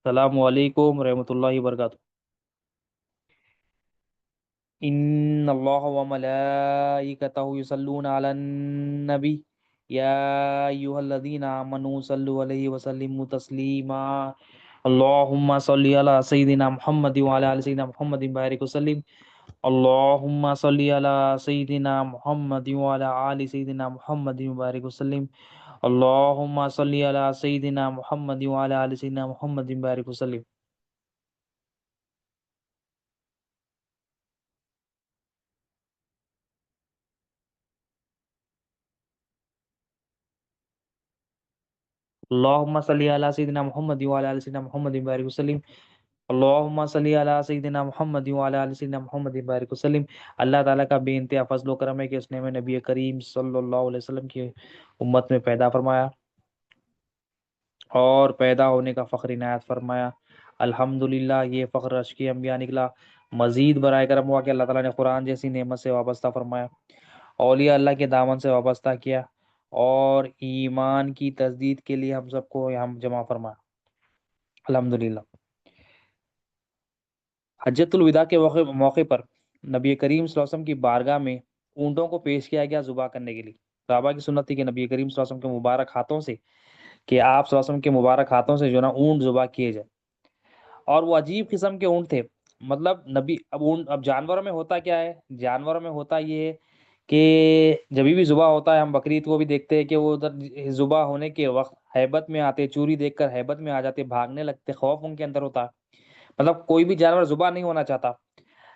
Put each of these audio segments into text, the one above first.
السلام علیکم ورحمۃ اللہ وبرکاتہ۔ ان اللہ و ملائکتہ یصلون علی النبی یا ایھا الذین آمنوا صلوا علیہ وسلموا تسلیما اللہم صلی علی سیدنا محمد وعلی آل سیدنا محمد بارک وسلم اللہم صلی علی سیدنا محمد وعلی آل سیدنا محمد بارک وسلم اللہم صلی علی سیدنا محمد وعلی آل سیدنا محمد بارک وسلم۔ اللہم صلی علی سیدنا محمد وعلی آل سیدنا محمد بارک وسلم اللہم صلی علی سیدنا محمد وعلی آل سیدنا محمد بارک وسلم۔ اللہ تعالیٰ کا بے انتہا فضل و کرم ہے کہ اس نے ہمیں نبی کریم صلی اللہ علیہ وسلم کی امت میں پیدا فرمایا اور پیدا ہونے کا فخر عنایت فرمایا۔ الحمدللہ یہ فخر اشکی انبیاء نکلا۔ مزید برائے کرم ہوا کہ اللہ تعالیٰ نے قرآن جیسی نعمت سے وابستہ فرمایا، اولیاء اللہ کے دامن سے وابستہ کیا اور ایمان کی تجدید کے لیے ہم سب کو یہاں جمع فرمایا۔ الحمدللہ حجۃ الوداع کے موقع پر نبی کریم صلی اللہ علیہ وسلم کی بارگاہ میں اونٹوں کو پیش کیا گیا ذبح کرنے کے لیے۔ صحابہ کی سنت تھی کہ نبی کریم صلی اللہ علیہ وسلم کے مبارک ہاتھوں سے آپ صلی اللہ علیہ وسلم کے مبارک ہاتھوں سے جو نا اونٹ ذبح کیے جائے، اور وہ عجیب قسم کے اونٹ تھے۔ مطلب اب جانوروں میں ہوتا کیا ہے، جانوروں میں ہوتا یہ ہے کہ جب بھی ذبح ہوتا ہے، ہم بقرعید کو بھی دیکھتے ہیں کہ وہ ادھر ذبح ہونے کے وقت ہیبت میں آتے، چوری دیکھ کر ہیبت میں آ جاتے، بھاگنے لگتے، خوف ان کے اندر ہوتا۔ مطلب کوئی بھی جانور ذبح نہیں ہونا چاہتا،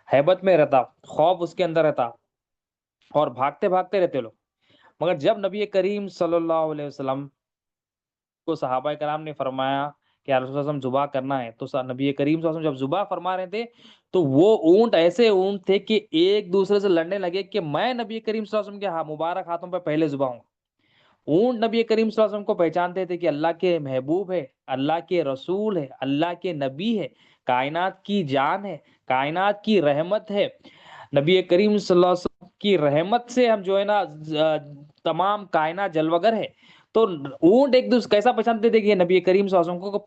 ہیبت میں رہتا، خوف اس کے اندر رہتا اور بھاگتے بھاگتے رہتے لوگ۔ مگر جب نبی کریم صلی اللہ علیہ وسلم کو صحابہ کرام نے فرمایا کہ رسول اللہ صلی اللہ علیہ وسلم ذبح کرنا ہے، تو نبی کریم صلی اللہ علیہ وسلم جب ذبح فرما رہے تھے تو وہ اونٹ ایسے اونٹ تھے کہ ایک دوسرے سے لڑنے لگے کہ میں نبی کریم صلی اللہ علیہ وسلم کے مبارک ہاتھوں پہ پہلے ذبح ہوں۔ اونٹ نبی کریم صلی اللہ علیہ وسلم کو پہچانتے تھے کہ اللہ کے محبوب ہے، اللہ کے رسول ہے، اللہ کے نبی ہے، کائنات کی جان ہے، کائنات کی رحمت ہے۔ نبی کریم صلی اللہ علیہ وسلم کی رحمت سے ہم جو ہے نا تمام کائنات جلوگر ہے۔ تو اونٹ ایک دوسرے کیسا پہچانتے تھے کہ نبی کریم صلی اللہ علیہ وسلم کو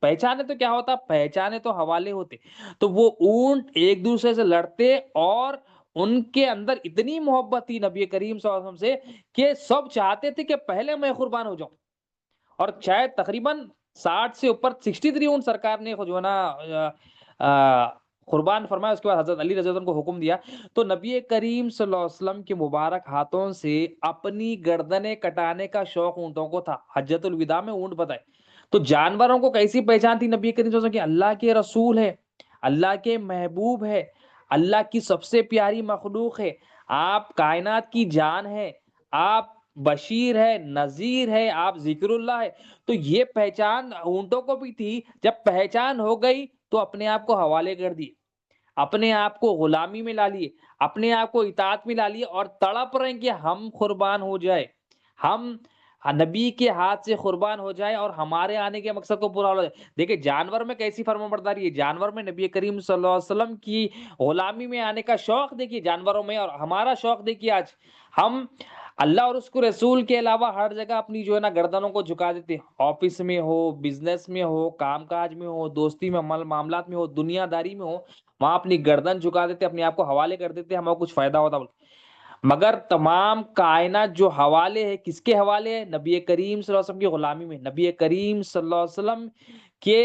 پہچانے تو کیا ہوتا، پہچانے تو حوالے ہوتے۔ تو وہ اونٹ ایک دوسرے سے لڑتے اور ان کے اندر اتنی محبت تھی نبی کریم صلی اللہ علیہ وسلم سے کہ سب چاہتے تھے کہ پہلے میں قربان ہو جاؤں۔ اور شاید تقریباً 60 سے اوپر 63 اونٹ سرکار نے جو ہے نا قربان فرمایا۔ اس کے بعد حضرت علی رضی اللہ عنہ کو حکم دیا، تو نبی کریم صلی اللہ علیہ وسلم کے مبارک ہاتھوں سے اپنی گردنیں کٹانے کا شوق اونٹوں کو تھا۔ حجۃ الوداع میں اونٹ بتائے تو جانوروں کو کیسی پہچان تھی نبی کریم صلی اللہ علیہ وسلم کی، اللہ کے رسول ہے، اللہ کے محبوب ہے، اللہ کی سب سے پیاری مخلوق ہے، آپ کائنات کی جان ہے، آپ بشیر ہے، نذیر ہے، آپ ذکر اللہ ہے۔ تو یہ پہچان اونٹوں کو بھی تھی۔ جب پہچان ہو گئی تو اپنے آپ کو حوالے کر دیے، اپنے آپ کو غلامی میں لا لیے، اپنے آپ کو اطاعت میں لا لیے اور تڑپ رہے ہیں کہ ہم قربان ہو جائے، ہم نبی کے ہاتھ سے قربان ہو جائے اور ہمارے آنے کے مقصد کو پورا ہو جائے۔ دیکھیں جانور میں کیسی فرمانبرداری ہے، جانور میں نبی کریم صلی اللہ علیہ وسلم کی غلامی میں آنے کا شوق دیکھیے جانوروں میں، اور ہمارا شوق دیکھیے آج ہم اللہ اور اس کو رسول کے علاوہ ہر جگہ اپنی جو ہے نا گردنوں کو جھکا دیتے ہیں۔ آفس میں ہو، بزنس میں ہو، کام کاج میں ہو، دوستی میں، معاملات میں ہو، دنیا داری میں ہو، وہاں اپنی گردن جھکا دیتے، اپنے آپ کو حوالے کر دیتے، ہمیں کچھ فائدہ ہوتا بولتے۔ مگر تمام کائنات جو حوالے ہے، کس کے حوالے ہے؟ نبی کریم صلی اللہ علیہ وسلم کی غلامی میں۔ نبی کریم صلی اللہ علیہ وسلم کے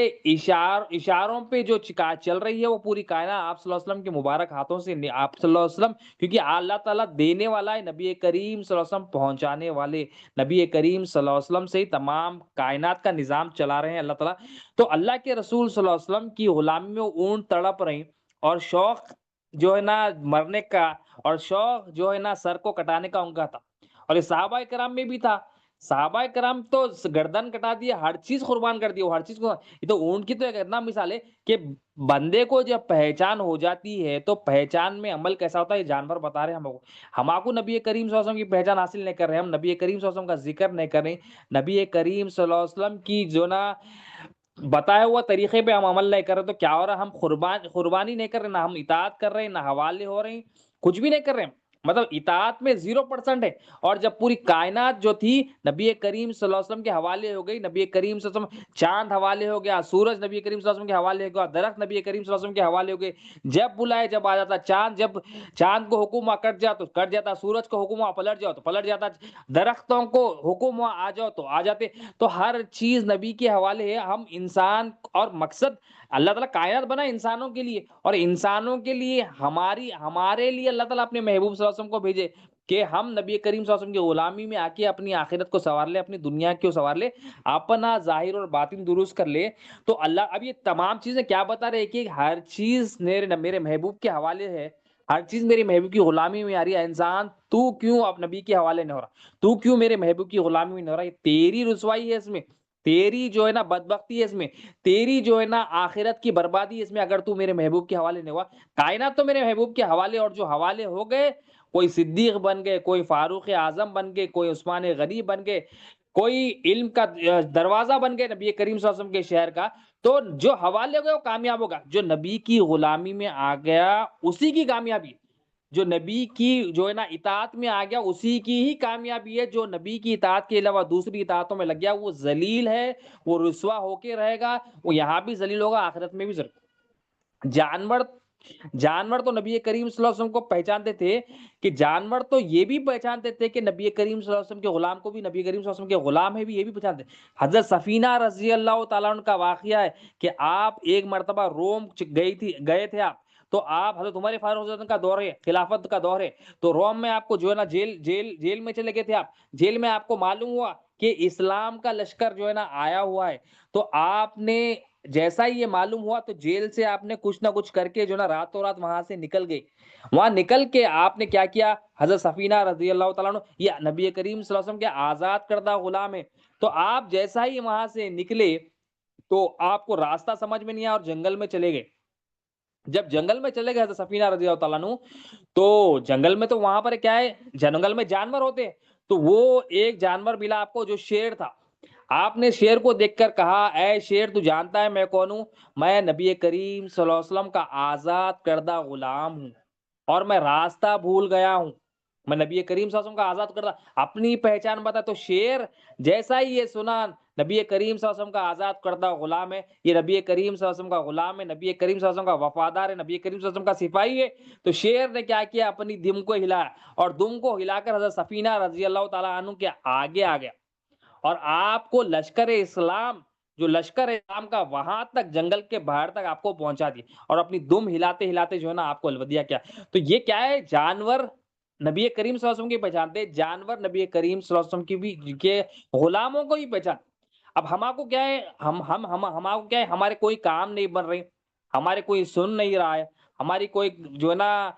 اشاروں پہ جو چل رہی ہے وہ پوری کائنات آپ صلی اللہ علیہ وسلم کے مبارک ہاتھوں سے، آپ صلی اللہ علیہ وسلم، کیونکہ اللہ تعالیٰ دینے والا ہے، نبی کریم صلی اللہ علیہ وسلم پہنچانے والے، نبی کریم صلی اللہ علیہ وسلم سے ہی تمام کائنات کا نظام چلا رہے ہیں اللہ تعالیٰ۔ تو اللہ کے رسول صلی اللہ علیہ وسلم کی غلامی میں اونٹ تڑپ رہے ہیں، اور شوق جو ہے نا مرنے کا اور شوق جو ہے نا سر کو کٹانے کا ان کا تھا، اور یہ صحابہ کرام میں بھی تھا۔ صحابہ کرام تو گردن کٹا دیا، ہر چیز قربان کر دی، ہر چیز کو۔ یہ تو اونٹ کی تو ایک اتنا مثال ہے کہ بندے کو جب پہچان ہو جاتی ہے تو پہچان میں عمل کیسا ہوتا ہے، یہ جانور بتا رہے ہیں ہم کو نبی کریم صلی اللہ علیہ وسلم کی پہچان حاصل نہیں کر رہے، ہم نبی کریم صلی اللہ علیہ وسلم کا ذکر نہیں کر رہے، نبی کریم صلی اللہ علیہ وسلم کی جو نا بتایا ہوا طریقے پہ ہم عمل نہیں کر رہے، تو کیا ہو رہا ہے؟ ہم قربانی نہیں کر رہے، نہ ہم اطاعت کر رہے ہیں، نہ حوالے ہو رہے ہیں، کچھ بھی نہیں کر رہے ہیں۔ مطلب اطاعت میں 0% ہے. اور جب پوری کائنات جو تھی نبی کریم صلی اللہ علیہ وسلم کے حوالے ہو گئی، نبی کریم صلی اللہ علیہ وسلم، چاند حوالے ہو گیا، سورج نبی کریم صلی اللہ علیہ وسلم کے حوالے ہو گیا، درخت نبی کریم صلی اللہ علیہ وسلم کے حوالے ہو گئے. جب بلائے جب آ جاتا چاند، جب چاند کو حکم ہوا کٹ جا تو کٹ جاتا، سورج کو حکم ہوا پلٹ جاؤ تو پلٹ جاتا، درختوں کو حکم ہوا آ جاؤ تو آ جاتے. تو ہر چیز نبی کے حوالے ہے. ہم انسان اور مقصد اللہ تعالیٰ کائنات بنا انسانوں کے لیے، اور انسانوں کے لیے ہمارے لیے اللہ تعالیٰ اپنے محبوب صلی اللہ علیہ وسلم کو بھیجے کہ ہم نبی کریم صلی اللہ علیہ وسلم کی غلامی میں آ کے اپنی آخرت کو سنوار لے، اپنی دنیا کو سنوار لے، اپنا ظاہر اور باطن درست کر لے. تو اللہ اب یہ تمام چیزیں کیا بتا رہے کہ ہر چیز میرے محبوب کے حوالے ہے، ہر چیز میری محبوب کی غلامی میں آ رہی ہے. انسان تو کیوں اب نبی کے حوالے نہیں ہو رہا، تو کیوں میرے محبوب کی غلامی میں نہیں ہو رہا؟ یہ تیری رسوائی ہے اس میں، تیری جو ہے نا بدبختی ہے اس میں، تیری جو ہے نا آخرت کی بربادی ہے اس میں، اگر تو میرے محبوب کے حوالے نہیں ہوا. کائنات تو میرے محبوب کے حوالے، اور جو حوالے ہو گئے، کوئی صدیق بن گئے، کوئی فاروق اعظم بن گئے، کوئی عثمان غنی بن گئے، کوئی علم کا دروازہ بن گئے نبی کریم صلی اللہ علیہ وسلم کے شہر کا. تو جو حوالے ہو گئے وہ کامیاب ہوگا. جو نبی کی غلامی میں آ گیا اسی کی کامیابی ہے. جو نبی کی جو ہے نا اطاعت میں آ گیا اسی کی ہی کامیابی ہے. جو نبی کی اطاعت کے علاوہ دوسری اطاعتوں میں لگ گیا وہ ذلیل ہے، وہ رسوا ہو کے رہے گا، وہ یہاں بھی ذلیل ہوگا، آخرت میں بھی ذلیل. جانور جانور تو نبی کریم صلی اللہ علیہ وسلم کو پہچانتے تھے، کہ جانور تو یہ بھی پہچانتے تھے کہ نبی کریم صلی اللہ علیہ وسلم کے غلام کو بھی نبی کریم صلی اللہ علیہ وسلم کے غلام ہے بھی، یہ بھی پہچانتے. حضرت سفینہ رضی اللہ تعالیٰ عنہ کا واقعہ ہے کہ آپ ایک مرتبہ روم گئے تھے آپ. تو آپ حضرت عمر فاروق رضی اللہ عنہ کا دور ہے، خلافت کا دور ہے، تو روم میں آپ کو جو ہے نا جیل میں چلے گئے تھے آپ. جیل میں آپ کو معلوم ہوا کہ اسلام کا لشکر جو ہے نا آیا ہوا ہے. تو آپ نے جیسا ہی یہ معلوم ہوا تو جیل سے آپ نے کچھ نہ کچھ کر کے جو نا راتوں رات وہاں سے نکل گئے. وہاں نکل کے آپ نے کیا کیا؟ حضرت سفینہ رضی اللہ تعالیٰ عنہ یہ نبی کریم صلی اللہ علیہ وسلم کے آزاد کردہ غلام ہے. تو آپ جیسا ہی وہاں سے نکلے تو آپ کو راستہ سمجھ میں نہیں آیا اور جنگل میں چلے گئے. جب جنگل میں چلے گئے حضرت سفینہ رضی اللہ تعالیٰ عنہ، تو جنگل میں تو وہاں پر کیا ہے، جنگل میں جانور ہوتے ہیں. تو وہ ایک جانور ملا آپ کو جو شیر تھا. آپ نے شیر کو دیکھ کر کہا اے شیر تو جانتا ہے میں کون ہوں؟ میں نبی کریم صلی اللہ علیہ وسلم کا آزاد کردہ غلام ہوں، اور میں راستہ بھول گیا ہوں. میں نبی کریم صلی اللہ علیہ وسلم کا آزاد کردہ، اپنی پہچان بتا. تو شیر جیسا ہی یہ سنا نبی کریم صلی اللہ علیہ وسلم کا آزاد کردہ غلام ہے، یہ نبی کریم صلی اللہ علیہ وسلم کا غلام ہے، نبی کریم صلی اللہ علیہ وسلم کا وفادار ہے، نبی کریم صلی اللہ علیہ وسلم کا سپاہی ہے. تو شیر نے کیا کیا؟ اپنی دم کو ہلایا، اور دم کو ہلا کر حضرت سفینہ رضی اللہ تعالیٰ عنہ کے آگے آ گیا. اور آپ کو لشکر اسلام، جو لشکر اسلام کا وہاں تک جنگل کے باہر تک آپ کو پہنچا دیا، اور اپنی دم ہلاتے ہلاتے جو ہے نا آپ کو الوداع کیا. تو یہ کیا ہے؟ جانور نبی کریم صلی اللہ علیہ وسلم کی پہچانتے، جانور نبی کریم صلی اللہ علیہ وسلم کی بھی کے غلاموں کو ہی پہچان. اب ہمارے کو کیا ہے، ہمارے کو کیا ہے، ہمارے کوئی کام نہیں بن رہے، ہمارے کوئی سن نہیں رہا ہے، ہماری کوئی جو ہے نا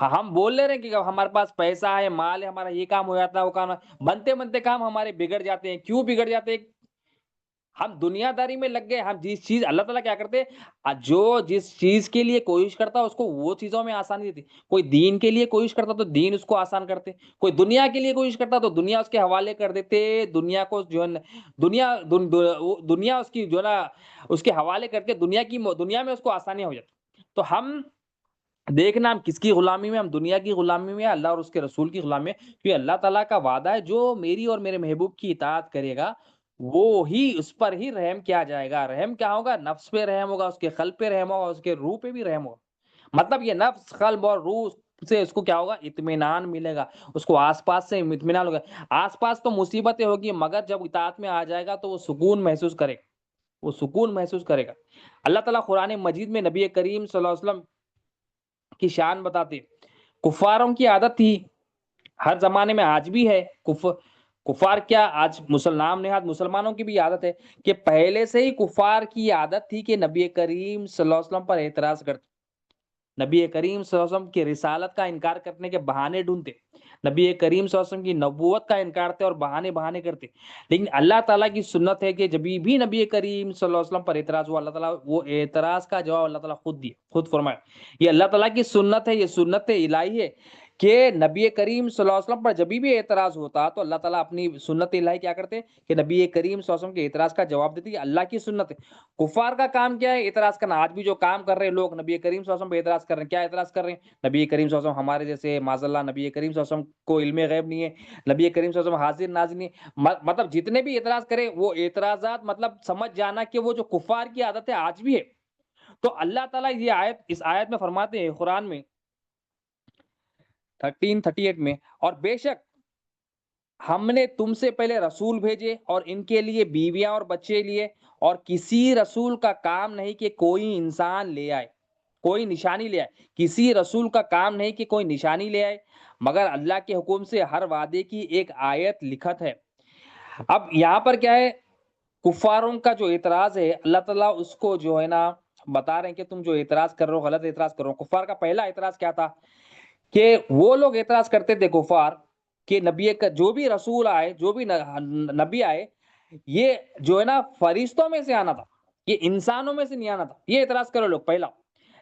ہم بول لے رہے ہیں کہ ہمارے پاس پیسہ ہے، مال ہے، ہمارا یہ کام ہو جاتا ہے، وہ کام بنتے بنتے کام ہمارے بگڑ جاتے ہیں. کیوں بگڑ جاتے ہیں؟ ہم دنیا داری میں لگ گئے. ہم جس چیز اللہ تعالیٰ کیا کرتے، جو جس چیز کے لیے کوشش کرتا اس کو وہ چیزوں میں آسانی دیتی. کوئی دین کے لیے کوشش کرتا تو دین اس کو آسان کرتے، کوئی دنیا کے لیے کوشش کرتا تو دنیا اس کے حوالے کر دیتے. دنیا کو جو ہے دنیا اس کی جو ہے نا اس کے حوالے کر کے دنیا میں اس کو آسانیاں ہو جاتی. تو ہم دیکھنا ہم کس کی غلامی میں، ہم دنیا کی غلامی میں، اللہ اور اس کے رسول کی غلامی میں. کیونکہ اللہ تعالیٰ کا وعدہ ہے جو میری اور میرے محبوب کی اطاعت کرے گا وہ ہی اس پر ہی رحم کیا جائے گا. رحم کیا ہوگا؟ نفس پہ رحم ہوگا، اس کے قلب پہ رحم ہوگا، اس کے روح پہ بھی رحم ہوگا. مطلب یہ نفس، قلب اور روح سے اس کو کیا ہوگا؟ اطمینان ملے گا. اس کو آس پاس سے اطمینان ہوگا. آس پاس تو مصیبتیں ہوگی مگر جب اطاعت میں آ جائے گا تو وہ سکون محسوس کرے گا، وہ سکون محسوس کرے گا. اللہ تعالیٰ قرآن مجید میں نبی کریم صلی اللہ علیہ وسلم کی شان بتاتے. کفاروں کی عادت تھی، ہر زمانے میں آج بھی ہے. کفار کیا، آج مسلمانوں کی بھی عادت ہے کہ پہلے سے ہی کفار کی عادت تھی کہ نبی کریم صلی اللہ علیہ وسلم پر اعتراض کرتے، نبی کریم صلی اللہ علیہ وسلم کی رسالت کا انکار کرنے کے بہانے ڈھونڈتے، نبی کریم صلی اللہ علیہ وسلم کی نبوت کا انکار کرتے اور بہانے کرتے. لیکن اللہ تعالیٰ کی سنت ہے کہ جب بھی نبی کریم صلی اللہ علیہ وسلم پر اعتراض ہوا، اللہ تعالیٰ وہ اعتراض کا جواب اللہ تعالیٰ خود دیا، خود فرمایا. یہ اللہ تعالیٰ کی سنت ہے، یہ سنت الہی ہے کہ نبی کریم صلی اللہ علیہ وسلم پر جب بھی اعتراض ہوتا تو اللہ تعالیٰ اپنی سنت الہی کیا کرتے کہ نبی کریم صلی اللہ علیہ وسلم کے اعتراض کا جواب دیتے. یہ اللہ کی سنت ہے. کفار کا کام کیا ہے؟ اعتراض کرنا. آج بھی جو کام کر رہے ہیں لوگ نبی کریم صلی اللہ علیہ وسلم پہ اعتراض کر رہے ہیں. کیا اعتراض کر رہے ہیں؟ نبی کریم صلی اللہ علیہ وسلم ہمارے جیسے معاذ اللہ نبی کریم صلی اللہ علیہ وسلم کو علم غیب نہیں ہے, نبی کریم صلی اللہ علیہ وسلم حاضر ناظر نہیں ہے. مطلب جتنے بھی اعتراض کرے وہ اعتراضات مطلب سمجھ جانا کہ وہ جو کفار کی عادت ہے آج بھی ہے. تو اللہ تعالیٰ یہ آیت اس آیت میں فرماتے ہیں قرآن میں 13:38 میں, اور بے شک ہم نے تم سے پہلے رسول بھیجے اور ان کے لیے بیویاں اور بچے لیے, اور کسی رسول کا کام نہیں کہ کوئی انسان لے آئے, کوئی نشانی لے آئے. کسی رسول کا کام نہیں کہ کوئی نشانی لے آئے مگر اللہ کے حکم سے ہر وعدے کی ایک آیت لکھت ہے. اب یہاں پر کیا ہے, کفاروں کا جو اعتراض ہے اللہ تعالیٰ اس کو جو ہے نا بتا رہے ہیں کہ تم جو اعتراض کر رہے ہو غلط اعتراض کر رہے ہو. کفار کا پہلا اعتراض کیا تھا کہ وہ لوگ اعتراض کرتے تھے کفار کہ نبی کا جو بھی رسول آئے, جو بھی نبی آئے, یہ جو ہے نا فرشتوں میں سے آنا تھا, یہ انسانوں میں سے نہیں آنا تھا. یہ اعتراض کرو لوگ پہلا.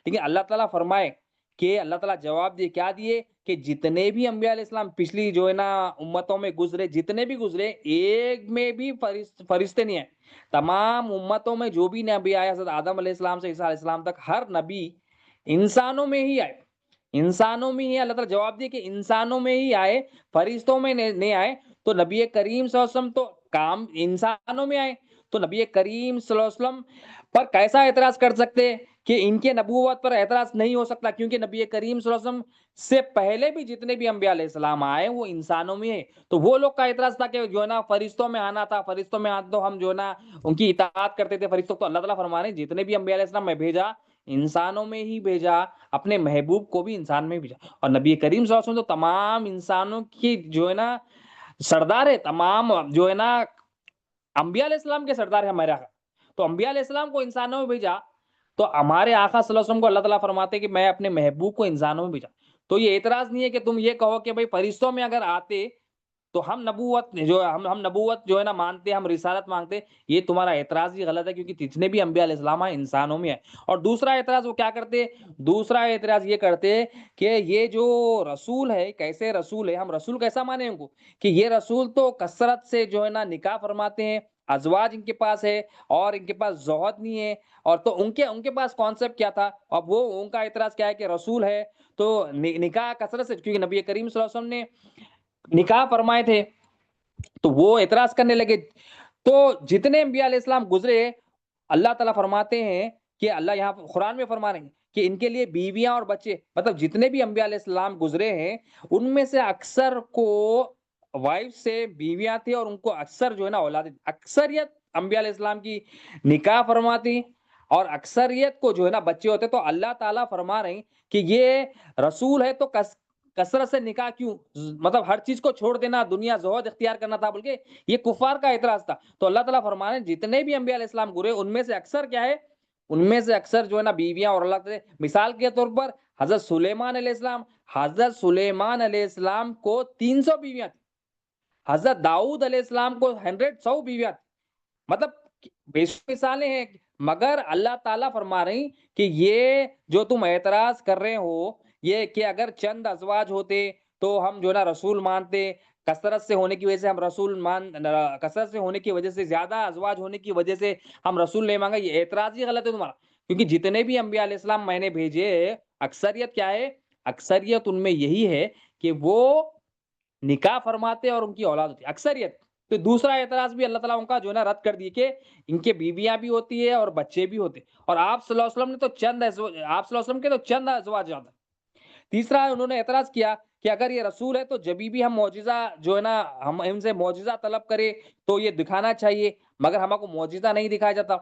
لیکن اللہ تعالیٰ فرمائے کہ اللہ تعالیٰ جواب دیے, کیا دیے کہ جتنے بھی انبیاء علیہ السلام پچھلی جو ہے نا امتوں میں گزرے, جتنے بھی گزرے, ایک میں بھی فرشتے نہیں آئے. تمام امتوں میں جو بھی نبی آئے حضرت آدم علیہ السلام سے عیسیٰ علیہ السلام تک, ہر نبی انسانوں میں ہی آئے, انسانوں میں ہی. اللہ تعالیٰ جواب دیے کہ انسانوں میں ہی آئے, فرشتوں میں نہیں آئے. تو نبی کریم صلی اللہ علیہ وسلم تو کام انسانوں میں آئے, تو نبی کریم صلی اللہ علیہ وسلم پر کیسا اعتراض کر سکتے کہ ان کے نبوت پر اعتراض نہیں ہو سکتا, کیونکہ نبی کریم صلی اللہ علیہ وسلم سے پہلے بھی جتنے بھی انبیاء علیہ السلام آئے وہ انسانوں میں ہیں. تو وہ لوگ کا اعتراض تھا کہ جو ہے نا فرشتوں میں آنا تھا, فرشتوں میں آنا تو ہم جو ہے نا ان کی اطاعت کرتے تھے فرشتوں. تو اللہ تعالیٰ فرما رہے ہیں جتنے بھی انبیاء علیہ السلام میں بھیجا انسانوں میں ہی بھیجا, اپنے محبوب کو بھی انسان میں بھیجا. اور نبی کریم صلی اللہ علیہ وسلم تو تمام انسانوں کی جو ہے نا سردار ہے, تمام جو ہے نا انبیاء علیہ السلام کے سردار ہے ہمارے آقا. تو انبیاء علیہ السلام کو انسانوں میں بھیجا, تو ہمارے آقا صلی اللہ علیہ وسلم کو اللہ تعالیٰ فرماتے ہیں کہ میں اپنے محبوب کو انسانوں میں بھیجا. تو یہ اعتراض نہیں ہے کہ تم یہ کہو کہ بھائی فرشتوں میں اگر آتے تو ہم نبوت جو ہم نبوت جو ہے نا مانتے, ہم رسالت مانگتے. یہ تمہارا اعتراض ہی غلط ہے, کیونکہ جتنے بھی انبیاء علیہ السلام ہیں انسانوں میں ہیں. اور دوسرا اعتراض وہ کیا کرتے, دوسرا اعتراض یہ کرتے کہ یہ جو رسول ہے کیسے رسول ہے, ہم رسول کیسا مانیں ان کو کہ یہ رسول تو کثرت سے جو ہے نا نکاح فرماتے ہیں, ازواج ان کے پاس ہے اور ان کے پاس زوہد نہیں ہے. اور تو ان کے پاس کانسیپٹ کیا تھا, اب وہ ان کا اعتراض کیا ہے کہ رسول ہے تو نکاح کثرت سے, کیونکہ نبی کریم صلی اللہ علیہ وسلم نے نکاح فرمائے تھے, تو وہ اعتراض کرنے لگے. تو جتنے انبیاء علیہ السلام گزرے اللہ تعالیٰ فرماتے ہیں کہ اللہ یہاں قرآن میں فرما رہے ہیں کہ ان کے لیے بیویاں اور بچے, مطلب جتنے بھی انبیاء علیہ السلام گزرے ہیں ان میں سے اکثر کو وائف سے بیویاں تھی اور ان کو اکثر جو ہے نا اولاد, اکثریت انبیاء علیہ السلام کی نکاح فرماتی اور اکثریت کو جو ہے نا بچے ہوتے. تو اللہ تعالیٰ فرما رہے ہیں کہ یہ رسول ہے تو کثرت سے نکاح کیوں, مطلب ہر چیز کو چھوڑ دینا, دنیا زہد اختیار کرنا تھا, بلکہ یہ کفار کا اعتراض تھا. تو اللہ تعالیٰ فرما رہے ہیں جتنے بھی انبیاء علیہ السلام گزرے ان میں سے اکثر کیا ہے, ان میں سے اکثر جو ہے نا بیویاں اور اللہ تعالیٰ. مثال کے طور پر حضرت سلیمان علیہ السلام, حضرت سلیمان علیہ السلام کو 300 بیویاں تھیں, حضرت داؤد علیہ السلام کو 100 بیویاں تھیں. مطلب بے شمار مثالیں ہیں, مگر اللہ تعالیٰ فرما رہی کہ یہ جو تم اعتراض کر رہے ہو یہ کہ اگر چند ازواج ہوتے تو ہم جو ہے نا رسول مانتے, کثرت سے ہونے کی وجہ سے ہم رسول کثرت سے ہونے کی وجہ سے, زیادہ ازواج ہونے کی وجہ سے ہم رسول نہیں مانگا. یہ اعتراض ہی غلط ہے تمہارا, کیونکہ جتنے بھی انبیاء علیہ السلام میں نے بھیجے اکثریت کیا ہے, اکثریت ان میں یہی ہے کہ وہ نکاح فرماتے اور ان کی اولاد ہوتی ہے, اکثریت. تو دوسرا اعتراض بھی اللہ تعالیٰ ان کا جو ہے نا رد کر دی کہ ان کے بیویاں بھی ہوتی ہے اور بچے بھی ہوتے, اور آپ صلی اللہ علیہ وسلم نے تو آپ صلی اللہ علیہ وسلم کے تو چند ازواج زیادہ. تیسرا انہوں نے اعتراض کیا کہ اگر یہ رسول ہے تو جبھی بھی ہم معجزہ جو ہے نا ہم ان سے معجزہ طلب کرے تو یہ دکھانا چاہیے, مگر ہم کو معجزہ نہیں دکھایا جاتا.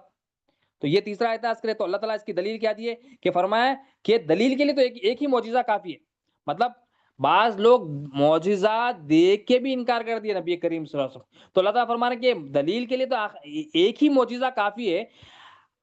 تو یہ تیسرا اعتراض کرے. تو اللہ تعالیٰ اس کی دلیل کیا دیے کہ فرمایا کہ دلیل کے لیے تو ایک ہی معجزہ کافی ہے. مطلب بعض لوگ معجزات دیکھ کے بھی انکار کر دیا نبی کریم صلی اللہ علیہ وسلم. تو اللہ تعالیٰ فرما رہے کہ دلیل کے لیے تو ایک ہی معجزہ کافی ہے.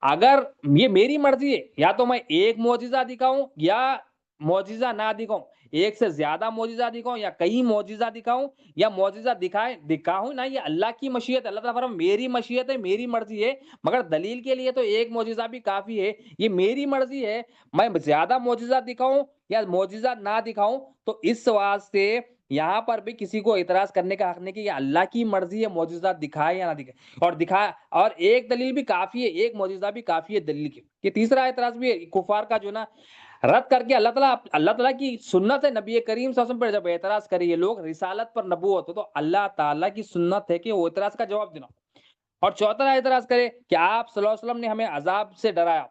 اگر یہ میری مرضی ہے یا تو میں ایک معجزہ دکھاؤں یا معجزہ نہ دکھاؤں, ایک سے زیادہ معجزہ دکھاؤں یا کئی معجزہ دکھاؤں یا معجزہ دکھاؤں نا، یہ اللہ کی مشیت ہے۔ اللہ تعالیٰ فرماتا میری مشیت ہے، میری مرضی ہے، مگر دلیل کے لیے تو ایک معجزہ بھی کافی ہے، یہ میری مرضی ہے، میں زیادہ معجزہ دکھاؤں یا معجزہ نہ دکھاؤں۔ تو اس واسطے یہاں پر بھی کسی کو اعتراض کرنے کا حق نہیں کہ یہ اللہ کی مرضی ہے، معجزہ دکھائے یا نہ دکھائے، اور دکھا، اور ایک دلیل بھی کافی ہے، ایک معجزہ بھی کافی ہے دلیل کی۔ یہ تیسرا اعتراض بھی ہے کفار کا جو نا رد کر کے اللہ تعالیٰ کی سنت ہے نبی کریم صلی اللہ علیہ وسلم پر جب اعتراض کرے یہ لوگ رسالت پر نبوت ہو، تو اللہ تعالیٰ کی سنت ہے کہ وہ اعتراض کا جواب دینا۔ اور چوتھا اعتراض کرے کہ آپ صلی اللہ علیہ وسلم نے ہمیں عذاب سے ڈرایا،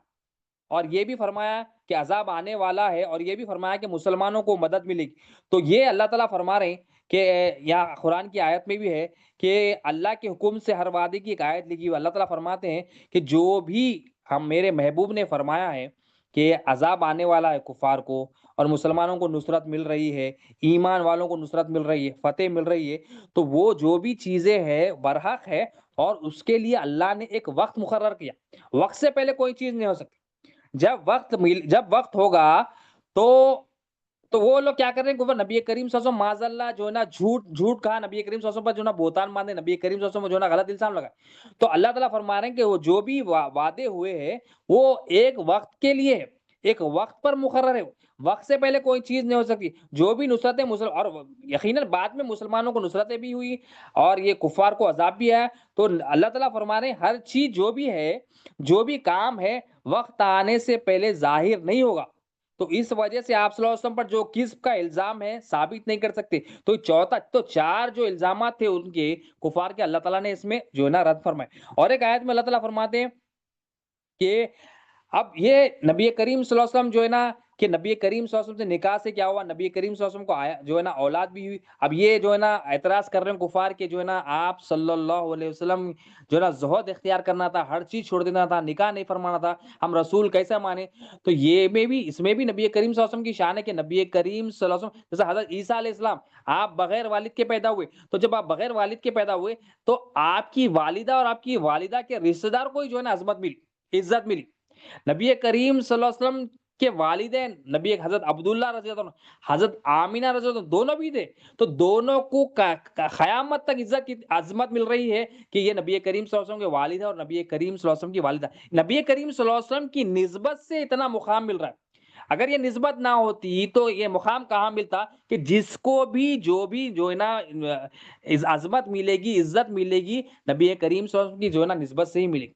اور یہ بھی فرمایا کہ عذاب آنے والا ہے، اور یہ بھی فرمایا کہ مسلمانوں کو مدد ملے گی۔ تو یہ اللہ تعالیٰ فرما رہے ہیں کہ یا قرآن کی آیت میں بھی ہے کہ اللہ کے حکم سے ہر وعدے کی ایک آیت لکھی ہوئی۔ اللہ تعالیٰ فرماتے ہیں کہ جو بھی ہم میرے محبوب نے فرمایا ہے کہ عذاب آنے والا ہے کفار کو، اور مسلمانوں کو نصرت مل رہی ہے، ایمان والوں کو نصرت مل رہی ہے، فتح مل رہی ہے، تو وہ جو بھی چیزیں ہیں برحق ہے، اور اس کے لیے اللہ نے ایک وقت مقرر کیا۔ وقت سے پہلے کوئی چیز نہیں ہو سکتی۔ جب وقت ہوگا تو وہ لوگ کیا کر رہے ہیں کہ وہ نبی کریم صلی اللہ علیہ وسلم معاذ اللہ جو ہے نا جھوٹ کہا، نبی کریم صلی اللہ علیہ وسلم پر جو ہے نا بہتان باندھے، نبی کریم صلی اللہ علیہ وسلم جو ہے نا غلط الزام لگائے۔ تو اللہ تعالیٰ فرما رہے ہیں کہ وہ جو بھی وعدے ہوئے ہیں وہ ایک وقت کے لیے ہے، ایک وقت پر مقرر ہے، وقت سے پہلے کوئی چیز نہیں ہو سکتی۔ جو بھی نصرتیں اور یقیناً بعد میں مسلمانوں کو نصرتیں بھی ہوئی اور یہ کفار کو عذاب بھی آیا۔ تو اللہ تعالیٰ فرما رہے ہیں ہر چیز جو بھی ہے، جو بھی کام ہے، وقت آنے سے پہلے ظاہر نہیں ہوگا۔ تو اس وجہ سے آپ صلی اللہ علیہ وسلم پر جو کذب کا الزام ہے ثابت نہیں کر سکتے۔ تو چار جو الزامات تھے ان کے کفار کے، اللہ تعالیٰ نے اس میں جو ہے نا رد فرمائے۔ اور ایک آیت میں اللہ تعالیٰ فرماتے ہیں کہ اب یہ نبی کریم صلی اللہ علیہ وسلم جو ہے نا، کہ نبی کریم صلی اللہ علیہ وسلم سے نکاح سے کیا ہوا، نبی کریم صلی اللہ علیہ وسلم کو آیا جو ہے نا اولاد بھی ہوئی۔ اب یہ جو ہے نا اعتراض کر رہے ہیں کفار کے جو ہے نا آپ صلی اللہ علیہ وسلم جو ہے نا زہد اختیار کرنا تھا، ہر چیز چھوڑ دینا تھا، نکاح نہیں فرمانا تھا، ہم رسول کیسے مانے؟ تو اس میں بھی نبی کریم صلی اللہ علیہ وسلم کی شان ہے کہ نبی کریم صلی اللہ علیہ وسلم جیسے حضرت عیسیٰ علیہ السلام آپ بغیر والد کے پیدا ہوئے، تو جب آپ بغیر والد کے پیدا ہوئے تو آپ کی والدہ اور آپ کی والدہ کے رشتہ دار کو جو ہے نا عظمت ملی، عزت ملی۔ نبی کریم صلی اللہ علیہ وسلم کے والدین نبی حضرت عبداللہ رضی اللہ عنہ، حضرت آمینہ رضی اللہ عنہ، دونوں بھی تھے، تو دونوں کو قیامت تک عزت کی عظمت مل رہی ہے کہ یہ نبی کریم صلی اللہ علیہ وسلم کے والد ہے اور نبی کریم صلی اللہ علیہ وسلم کی والدہ۔ نبی کریم صلی اللہ علیہ وسلم کی نسبت سے اتنا مقام مل رہا ہے۔ اگر یہ نسبت نہ ہوتی تو یہ مقام کہاں ملتا کہ جس کو بھی جو ہے نا عظمت ملے گی، عزت ملے گی، نبی کریم صلی اللہ علیہ وسلم کی جو ہے نا نسبت سے ہی ملے گی۔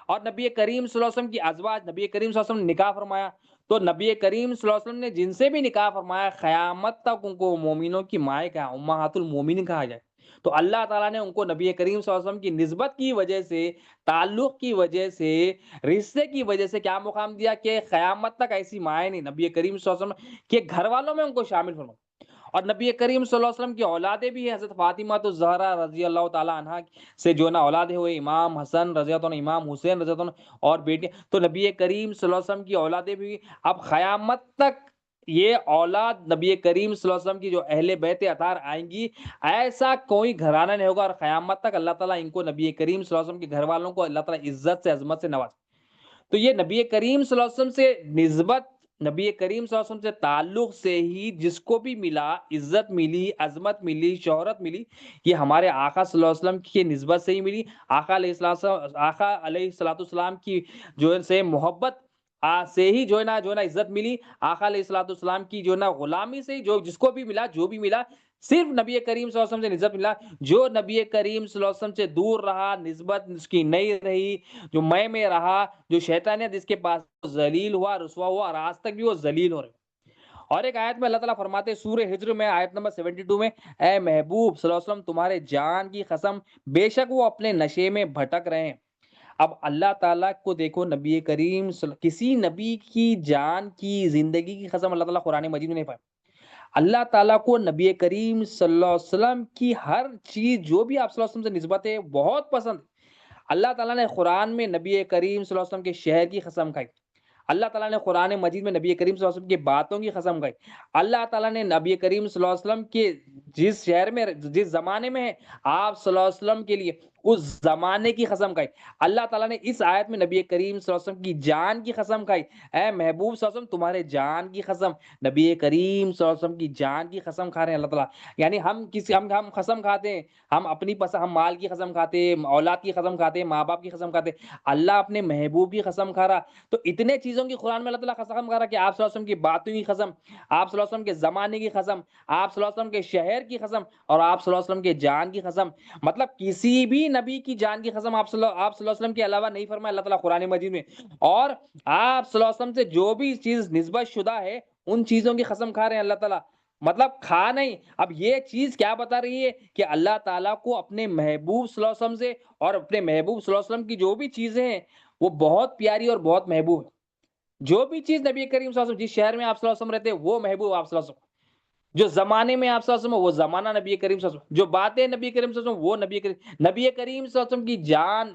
اور نبی کریم صلی اللہ علیہ وسلم کی ازواج، نبی کریم صلی اللہ علیہ وسلم نے نکاح فرمایا، تو نبی کریم صلی اللہ علیہ وسلم نے جن سے بھی نکاح فرمایا قیامت تک ان کو مومنوں کی مائیں کہا، امہات المومنین کہا جائے۔ تو اللہ تعالیٰ نے ان کو نبی کریم صلی اللہ علیہ وسلم کی نسبت کی وجہ سے، تعلق کی وجہ سے، رشتے کی وجہ سے کیا مقام دیا کہ قیامت تک ایسی مائیں نہیں، نبی کریم صلی اللہ علیہ وسلم کے گھر والوں میں ان کو شامل فرمایا۔ اور نبی کریم صلی اللہ علیہ وسلم کی اولادیں بھی ہیں، حضرت فاطمہ الزہرا رضی اللہ تعالی عنہا سے جو نا اولاد ہوئے، امام حسن رضی اللہ عنہ، امام حسین رضی اللہ عنہ، اور بیٹے، تو نبی کریم صلی اللہ علیہ وسلم کی اولادیں بھی۔ اب قیامت تک یہ اولاد نبی کریم صلی اللہ علیہ وسلم کی جو اہل بیت اطہار آئیں گی، ایسا کوئی گھرانہ نہیں ہوگا، اور قیامت تک اللہ تعالیٰ ان کو نبی کریم صلی اللہ علیہ وسلم کے گھر والوں کو اللہ تعالیٰ عزت سے، عظمت سے نواز۔ تو یہ نبی کریم صلی اللہ علیہ وسلم سے نسبت، نبی کریم صلی اللہ علیہ وسلم سے تعلق سے ہی جس کو بھی ملا، عزت ملی، عظمت ملی، شہرت ملی، یہ ہمارے آقا صلی اللہ علیہ وسلم کی نسبت سے ہی ملی۔ آقا علیہ الصلوۃ والسلام کی جو ہے سے محبت سے ہی جو ہے نا عزت ملی۔ آقا علیہ الصلوۃ والسلام کی جو ہے نا غلامی سے ہی جس کو بھی ملا، جو بھی ملا، صرف نبی کریم صلی اللہ علیہ وسلم سے نسبت ملا۔ جو نبی کریم صلی اللہ علیہ وسلم سے دور رہا، نسبت اس کی نہیں رہی، جو میں رہا، جو شیطانیت اس کے پاس، ذلیل ہوا، رسوا ہوا، اور آج تک بھی وہ ذلیل ہو رہے۔ اور ایک آیت میں اللہ تعالیٰ فرماتے ہیں سورہ ہجر میں آیت نمبر 72 میں، اے محبوب صلی اللہ علیہ وسلم تمہارے جان کی قسم بے شک وہ اپنے نشے میں بھٹک رہے ہیں۔ اب اللہ تعالیٰ کو دیکھو، نبی کریم کسی نبی کی جان کی، زندگی کی قسم اللہ تعالیٰ قرآن مجید میں نہیں پایا۔ اللہ تعالیٰ کو نبی کریم صلی اللہ علیہ وسلم کی ہر چیز جو بھی آپ صلی اللہ علیہ وسلم سے نسبت ہے بہت پسند۔ اللہ تعالیٰ نے قرآن میں نبی کریم صلی اللہ علیہ وسلم کے شہر کی قسم کھائی، اللہ تعالیٰ نے قرآن مجید میں نبی کریم صلی اللہ علیہ وسلم کی باتوں کی قسم کھائی، اللہ تعالیٰ نے نبی کریم صلی اللہ علیہ وسلم کے جس شہر میں، جس زمانے میں ہے آپ صلی اللہ علیہ وسلم کے لیے، اس زمانے کی قسم کھائی۔ اللہ تعالیٰ نے اس آیت میں نبی کریم صلی اللہ علیہ وسلم کی جان کی قسم کھائی، اے محبوب صلی اللہ علیہ وسلم تمہارے جان کی قسم، نبی کریم صلی اللہ علیہ وسلم کی جان کی قسم کھا رہے ہیں اللہ تعالیٰ۔ یعنی ہم قسم کھاتے ہیں، ہم اپنی پسند، ہم مال کی قسم کھاتے ہیں، اولاد کی قسم کھاتے ہیں، ماں باپ کی قسم کھاتے ہیں، اللہ اپنے محبوب کی قسم کھا رہا۔ تو اتنے چیزوں کی قرآن میں اللہ تعالیٰ قسم کھا رہا کہ آپ صلی اللہ علیہ وسلم کی باتوں کی قسم، آپ صلی اللہ علیہ وسلم کے زمانے کی قسم، آپ صلی اللہ علیہ وسلم کے شہر کی قسم، اور آپ صلی اللہ علیہ وسلم کے جان کی قسم۔ مطلب کسی بھی نبی کی جان کی قسم آپ صلی اللہ علیہ وسلم کے علاوہ نہیں فرمایا اللہ تعالیٰ قرآن مجید میں۔ اور آپ صلی اللہ علیہ وسلم سے جو بھی چیز نسبت شدہ ہے ان چیزوں کی قسم کھا رہے ہیں اللہ تعالیٰ۔ مطلب کھا نہیں، اب یہ چیز کیا بتا رہی ہے کہ اللہ تعالیٰ کو اپنے محبوب صلی اللہ علیہ وسلم سے اور اپنے محبوب صلی اللہ علیہ وسلم کی جو بھی چیزیں ہیں وہ بہت پیاری اور بہت محبوب ہے۔ جو بھی چیز نبی کریم صلی اللہ علیہ وسلم، جس شہر میں آپ صلی اللہ علیہ وسلم رہتے ہیں وہ محبوب آپ صلی اللہ علیہ وسلم، جو زمانے میں آپ صلی اللہ علیہ وسلم وہ زمانہ نبی کریم صلی اللہ علیہ وسلم، جو باتیں نبی کریم صلی اللہ علیہ وسلم وہ نبی کریم صلی اللہ علیہ وسلم کی جان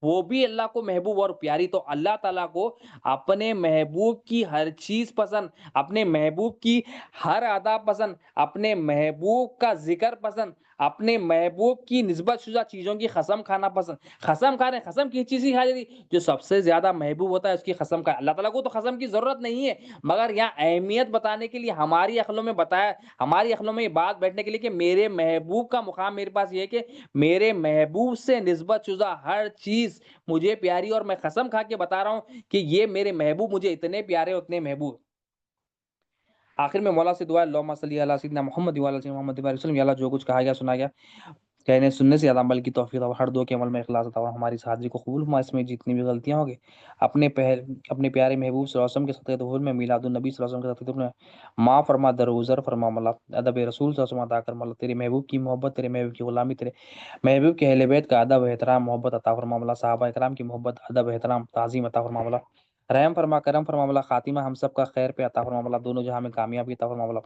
وہ بھی اللہ کو محبوب اور پیاری۔ تو اللہ تعالیٰ کو اپنے محبوب کی ہر چیز پسند، اپنے محبوب کی ہر ادا پسند، اپنے محبوب کا ذکر پسند، اپنے محبوب کی نسبت شدہ چیزوں کی قسم کھانا پسند۔ قسم کھا رہے ہیں، قسم کی چیز ہی کھا جاتی جو سب سے زیادہ محبوب ہوتا ہے اس کی قسم کا۔ اللہ تعالیٰ کو تو قسم کی ضرورت نہیں ہے، مگر یہاں اہمیت بتانے کے لیے ہماری عقلوں میں بتایا، ہماری عقلوں میں یہ بات بیٹھنے کے لیے کہ میرے محبوب کا مقام میرے پاس یہ ہے کہ میرے محبوب سے نسبت شدہ ہر چیز مجھے پیاری، اور میں قسم کھا کے بتا رہا ہوں کہ یہ میرے محبوب مجھے اتنے پیارے اتنے محبوب۔ آخر میں مولا سے دعا ہے اللہم صلی علی سیدنا محمد وعلی آل سیدنا محمد وسلم۔ یا اللہ جو کچھ کہا گیا سنا گیا کہنے سننے سے زیادہ عمل کی توفیق اور ہر دو کے عمل میں اخلاص عطا اور ہماری اس حاضری کو قبول فرما۔ اس میں جتنی بھی غلطیاں ہوگی اپنے پیارے محبوب صلی اللہ علیہ وسلم کے صدقے طہور میں، میلاد النبی صلی اللہ علیہ وسلم کے صدقے طہور میں معاف فرما، درگزر فرما مولا۔ ادب رسول صلی اللہ علیہ وسلم عطا کر مولا، تیرے محبوب کی محبت، تیرے محبوب کی غلامی، تیرے محبوب کے اہل بیت کا ادب احترام محبت عطا فرما مولا، صحابہ کرام کی محبت ادب احترام تعظیم عطا فرما مولا، رحم فرما کرم فرما مولا، خاتمہ ہم سب کا خیر پہ عطا فرما مولا، دونوں جہاں میں کامیابی عطا فرما مولا،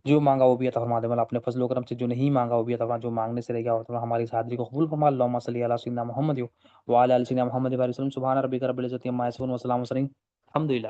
جو مانگا وہ بھی عطا فرما دے مولا، اپنے فضل و کرم سے جو نہیں مانگا وہ بھی عطا فرما، جو مانگنے سے رہ گیا اور ہماری اس حاضری کو قبول فرما۔ اللہم صلی علی سیدنا محمد وعلی آل سیدنا محمد وسلم۔ سبحان ربک رب العزت عما یصفون وسلام الحمد للہ۔